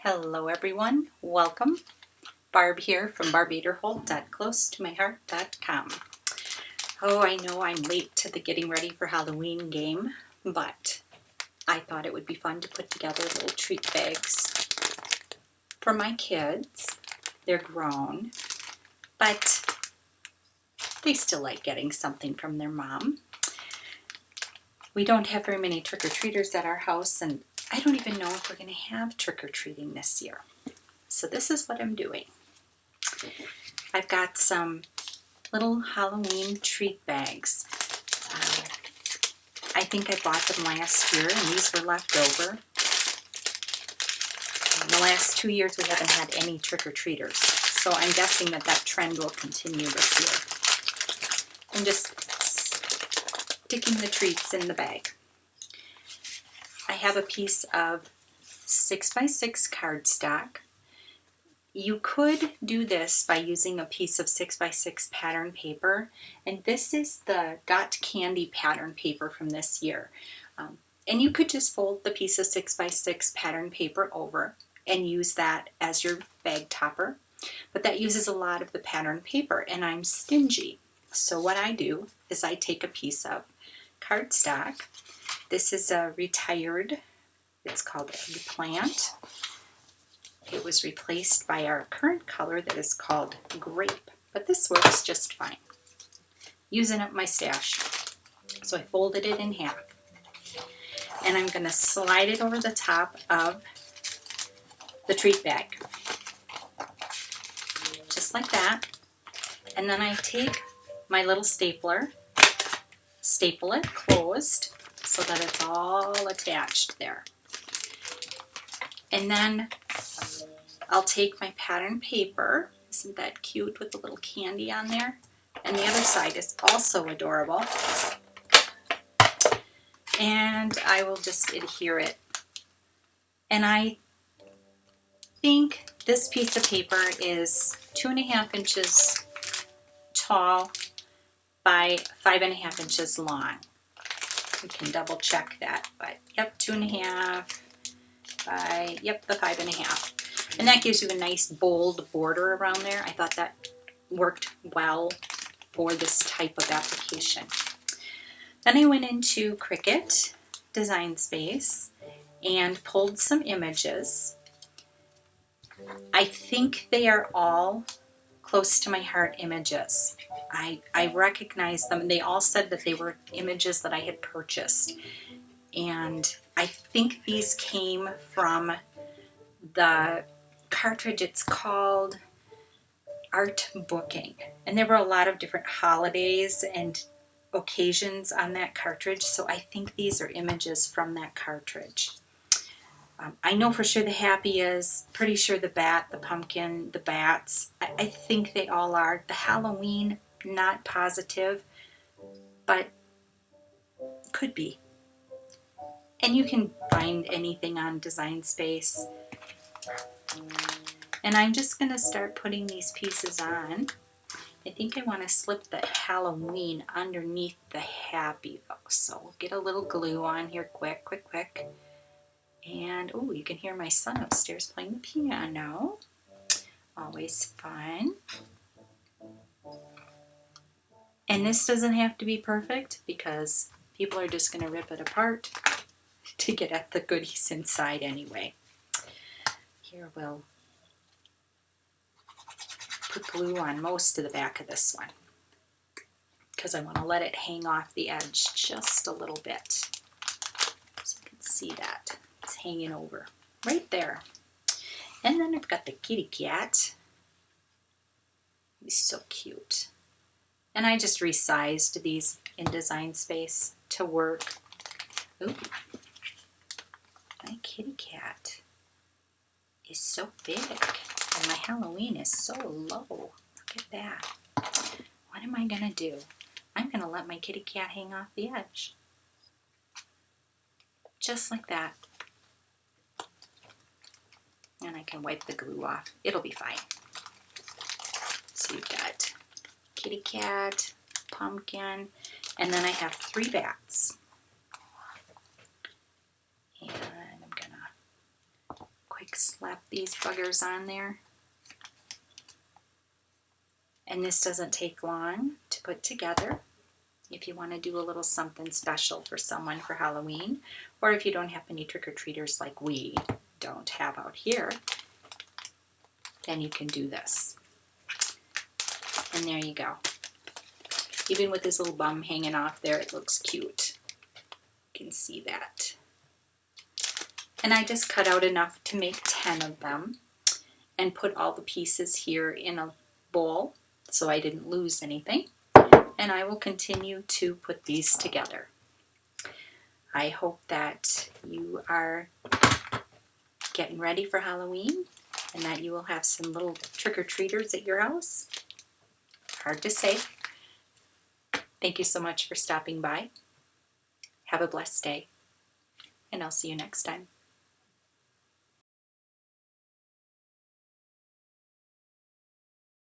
Hello everyone, welcome. Barb here from barbaderholt.closetomyheart.com. Oh, I know I'm late to the getting ready for Halloween game, but I thought it would be fun to put together little treat bags for my kids. They're grown, but they still like getting something from their mom. We don't have very many trick-or-treaters at our house, and I don't even know if we're going to have trick-or-treating this year. So this is what I'm doing. I've got some little Halloween treat bags. I think I bought them last year and these were left over. In the last 2 years we haven't had any trick-or-treaters, so I'm guessing that trend will continue this year. I'm just sticking the treats in the bag. I have a piece of 6x6 cardstock. You could do this by using a piece of 6x6 pattern paper, and this is the Got Candy pattern paper from this year. And you could just fold the piece of 6x6 pattern paper over and use that as your bag topper, but that uses a lot of the pattern paper and I'm stingy. So what I do is I take a piece of cardstock. This is a retired, it's called Eggplant. It was replaced by our current color that is called Grape, but this works just fine. Using up my stash. So I folded it in half. And I'm going to slide it over the top of the treat bag. Just like that. And then I take my little stapler, staple it closed so that it's all attached there. And then I'll take my pattern paper, isn't that cute with the little candy on there? And the other side is also adorable. And I will just adhere it. And I think this piece of paper is 2.5 inches tall by 5.5 inches long. You can double check that, but yep, 2.5 by, yep, the 5.5. And that gives you a nice bold border around there. I thought that worked well for this type of application. Then I went into Cricut Design Space and pulled some images. I think they are all close to my heart images. I recognize them. They all said that they were images that I had purchased. And I think these came from the cartridge. It's called Art Booking, and there were a lot of different holidays and occasions on that cartridge, so I think these are images from that cartridge. I know for sure the happy is, pretty sure the bat, the pumpkin, the bats, I think they all are. The Halloween, not positive, but could be. And you can find anything on Design Space. And I'm just going to start putting these pieces on. I think I want to slip the Halloween underneath the happy though. So we'll get a little glue on here quick. And oh, you can hear my son upstairs playing the piano. Always fun. And this doesn't have to be perfect because people are just going to rip it apart to get at the goodies inside anyway. Here we'll put glue on most of the back of this one because I want to let it hang off the edge just a little bit so you can see that it's hanging over right there. And then I've got the kitty cat. He's so cute. And I just resized these in Design Space to work. Ooh, my kitty cat is so big. And my Halloween is so low. Look at that. What am I going to do? I'm going to let my kitty cat hang off the edge. Just like that. And I can wipe the glue off. It'll be fine. So you've got kitty cat, pumpkin, and then I have 3 bats. And I'm going to slap these buggers on there. And this doesn't take long to put together if you want to do a little something special for someone for Halloween, or if you don't have any trick-or-treaters like we don't have out here, then you can do this. And there you go. Even with this little bum hanging off there, it looks cute. You can see that. And I just cut out enough to make 10 of them and put all the pieces here in a bowl so I didn't lose anything. And I will continue to put these together. I hope that you are getting ready for Halloween and that you will have some little trick-or-treaters at your house. Hard to say. Thank you so much for stopping by. Have a blessed day, and I'll see you next time.